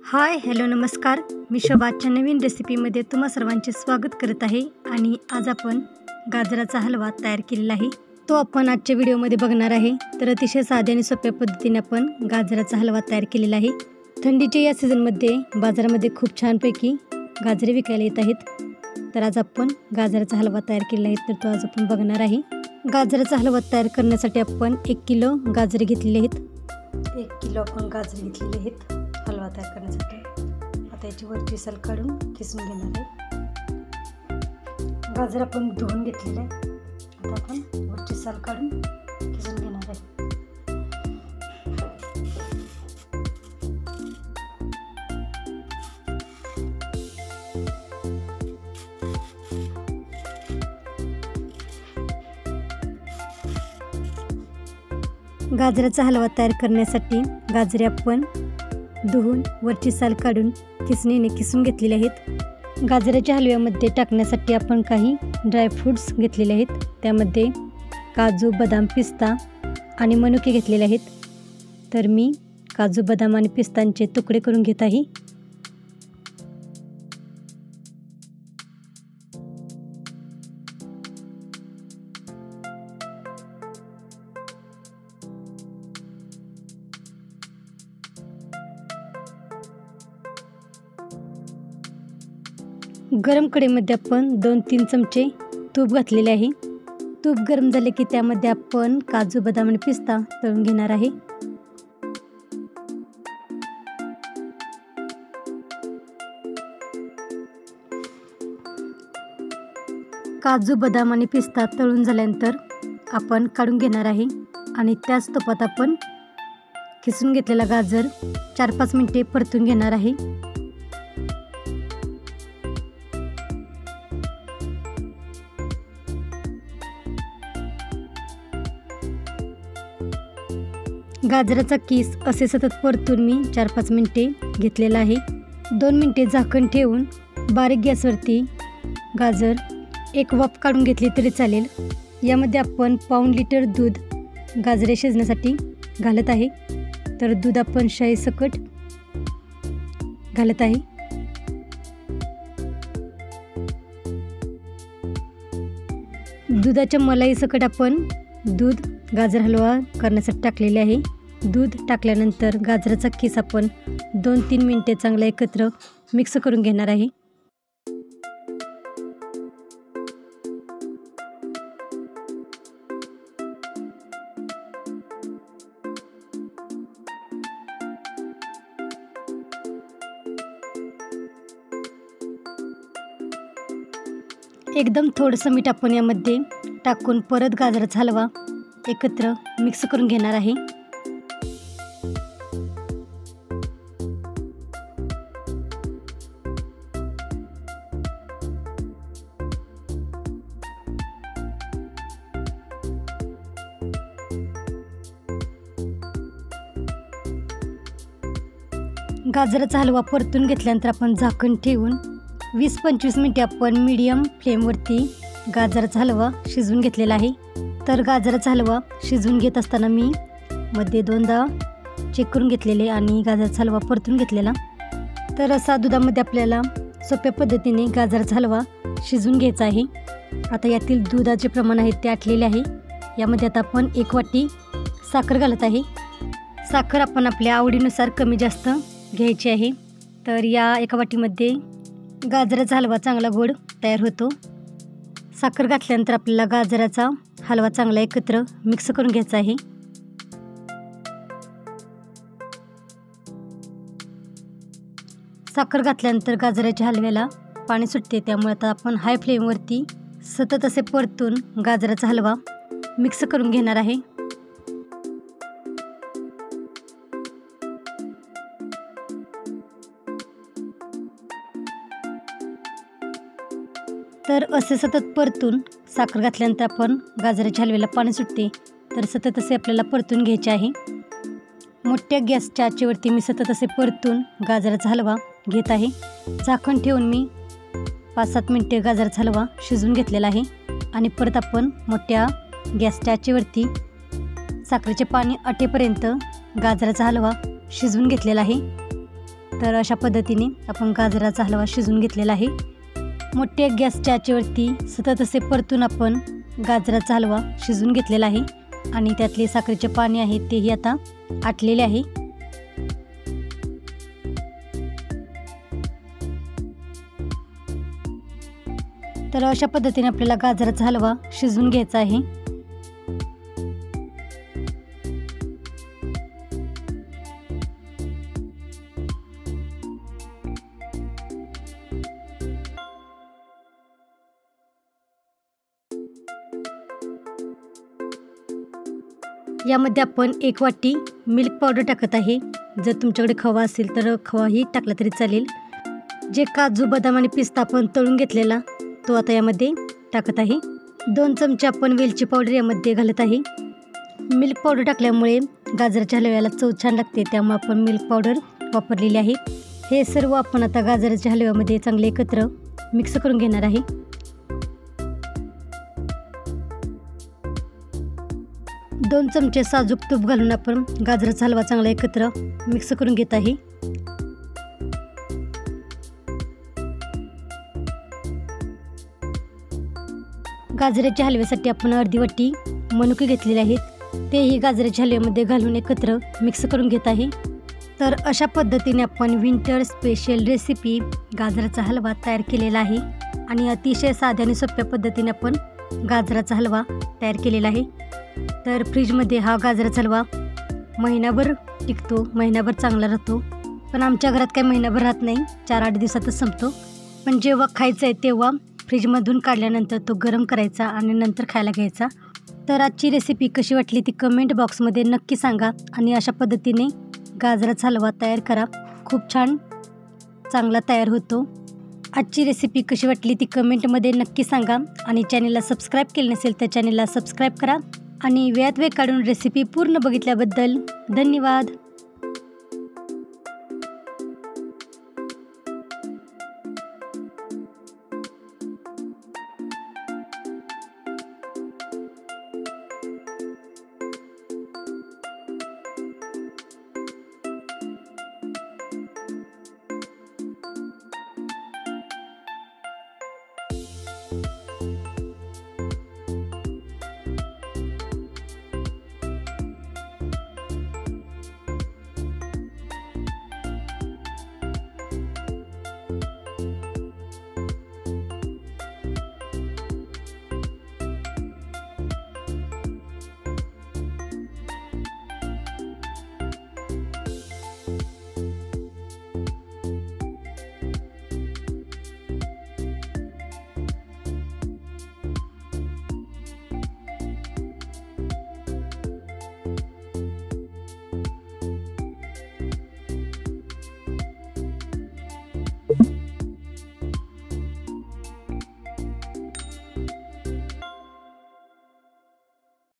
Hi hello नमस्कार, मी शोभाच्या नवीन रेसिपीमध्ये तुम्हा सर्वांचे स्वागत करत आहे। आणि आज आपण गाजराचा हलवा तयार केलेला आहे, तो आपण आजच्या व्हिडिओमध्ये बघणार आहे। तर अतिशय साध्या आणि सोप्या पद्धतीने आपण गाजराचा हलवा तयार केलेला आहे। थंडीच्या या सीझनमध्ये बाजारामध्ये खूप छानपैकी गाजरे विकायला येत आहेत। तर आज आपण गाजराचा हलवा तयार केलेला आहे, तर तो आज आपण बघणार आहे। गाजराचा हलवा तयार करण्यासाठी आपण 1 किलो गाजरे घेतलेले आहेत। 1 किलो आपण गाजरे घेतलेले आहेत हलवा तयार करण्यासाठी। आता याची वरची साल काढून किसून घेणार आहे। गाजर आपण धुवून घेतलेले आहे, आता आपण वरची साल काढून किसून घेणार आहे। गाजराचा हलवा तयार करण्यासाठी गाजरे आपण धुवून वरची साल काढून किसणीने किसून घेतलेले आहेत। गाजराच्या हलव्यामध्ये टाकण्यासाठी आपण काही ड्रायफ्रूट्स घेतलेले आहेत, त्यामध्ये काजू, बदाम, पिस्ता आणि मनुके घेतलेले आहेत। तर मी काजू, बदाम आणि पिस्तांचे तुकडे करून घेत आहे। गरम कढईमध्ये आपण 2-3 चमचे तूप घातलेले आहे। तूप गरम झाले की त्यामध्ये आपण काजू, बदाम आणि पिस्ता तळून घेणार आहे। काजू, बदाम आणि पिस्ता तळून झाल्यानंतर आपण काढून घेणार आहे आणि त्याच तुपात आपण किसून घेतलेला गाजर 4-5 मिनिटे परतून घेणार आहे। गाजराचा किस असे सतत परतून मी 4-5 मिनिटे घेतलेला आहे। 2 मिनिटे झाकण ठेवून बारीक गॅसवरती गाजर एक वाफ काढून घेतली तरी चालेल। यामध्ये आपण पाऊण लिटर दूध गाजरे शिजण्यासाठी घालत आहे। तर दूध आपण शाईसकट घालत आहे। दुधाच्या मलाईसकट आपण दूध गाजर हलवा करण्यासाठी टाकलेले आहे। दूध टाकल्यानंतर गाजराचा किस आपण 2-3 मिनिटे चांगला एकत्र मिक्स करून घेणार आहे। एकदम थोडंसं मीठ आपण यामध्ये टाकून परत गाजराचा हलवा एकत्र मिक्स करून घेणार आहे। गाजराचा हलवा परतून घेतल्यानंतर आपण झाकण ठेवून 20-25 मिनिटे आपण मीडियम फ्लेमवरती गाजराचा हलवा शिजवून घेतलेला आहे। तर गाजराचा हलवा शिजवून घेत असताना मी मध्ये 2दा चेक करून घेतलेले आणि गाजराचा हलवा परतून घेतलेला। तर असा दुधामध्ये आपल्याला सोप्या पद्धतीने गाजराचा हलवा शिजवून घ्यायचा आहे। आता यातील दुधाचे प्रमाण आहे ते आटलेले आहे। यामध्ये आता आपण 1 वाटी साखर घालत आहे। साखर आपण आपल्या आवडीनुसार कमी जास्त घ्यायची आहे। तर या 1 वाटीमध्ये गाजराचा हलवा चांगला गोड तयार होतो। साखर घातल्यानंतर आपल्याला गाजराचा हलवा चांगला एकत्र मिक्स करून घ्यायचा आहे। साखर घातल्यानंतर गाजराच्या हलव्याला पाणी सुटते, त्यामुळे आता आपण हाय फ्लेमवरती सतत असे परतून गाजराचा हलवा मिक्स करून घेणार आहे। तर असे सतत परतून साखर घातल्यानंतर आपण गाजराच्या हलव्याला पाणी सुटते, तर सतत असे आपल्याला परतून घ्यायचे आहे। मोठ्या गॅसच्या आचेवरती मी सतत असे परतून गाजराचा हलवा घेत आहे। झाकण ठेवून मी 5-7 मिनिटे गाजराचा हलवा शिजवून घेतलेला आहे आणि परत आपण मोठ्या गॅसच्या आचेवरती साखरेचे पाणी आटेपर्यंत गाजराचा हलवा शिजवून घेतलेला आहे। तर अशा पद्धतीने आपण गाजराचा हलवा शिजवून घेतलेला आहे। मोठ्या गॅसच्या आचेवरती सतत असे परतून आपण गाजराचा हलवा शिजवून घेतलेला आहे आणि त्यातले साखरेचे पाणी आहे तेही आता आटलेले आहे। तर अशा पद्धतीने आपल्याला गाजराचा हलवा शिजवून घ्यायचा आहे। यामध्ये आपण 1 वाटी मिल्क पावडर टाकत आहे। जर तुमच्याकडे खवा असेल तर खवाही टाकला तरी चालेल। जे काजू बदाम आणि पिस्ता आपण तळून घेतलेला तो आता यामध्ये टाकत आहे। 2 चमचे आपण वेलची पावडर यामध्ये घालत आहे। मिल्क पावडर टाकल्यामुळे गाजराच्या हलव्याला चव छान लागते, त्यामुळे आपण मिल्क पावडर वापरलेली आहे। हे सर्व आपण आता गाजराच्या हलव्यामध्ये चांगले एकत्र मिक्स करून घेणार आहे। दोन चमचे साजूक तूप घालून आपण गाजराचा हलवा चांगला एकत्र मिक्स करून घेत आहे। गाजराच्या हलव्यासाठी आपण अर्धी वाटी मनुके घेतलेले आहेत, तेही गाजराच्या हलव्यामध्ये घालून एकत्र मिक्स करून घेत आहे। तर अशा पद्धतीने आपण विंटर स्पेशल रेसिपी गाजराचा हलवा तयार केलेला आहे आणि अतिशय साध्या आणि सोप्या पद्धतीने आपण गाजराचा हलवा तयार केलेला आहे। तर फ्रीजमध्ये हा गाजराचा हलवा महिनाभर टिकतो, महिनाभर चांगला राहतो। पण आमच्या घरात काही महिनाभर राहत नाही, 4-8 दिवसातच संपतो। पण जेव्हा खायचं आहे तेव्हा फ्रीजमधून काढल्यानंतर तो गरम करायचा आणि नंतर खायला घ्यायचा। तर आजची रेसिपी कशी वाटली ती कमेंट बॉक्समध्ये नक्की सांगा आणि अशा पद्धतीने गाजराचा हलवा तयार करा, खूप छान चांगला तयार होतो। आजची रेसिपी कशी वाटली ती कमेंटमध्ये नक्की सांगा आणि चॅनलला सबस्क्राईब केले नसेल तर चॅनलला सबस्क्राईब करा आणि वेळात वेळ काढून रेसिपी पूर्ण बघितल्याबद्दल धन्यवाद।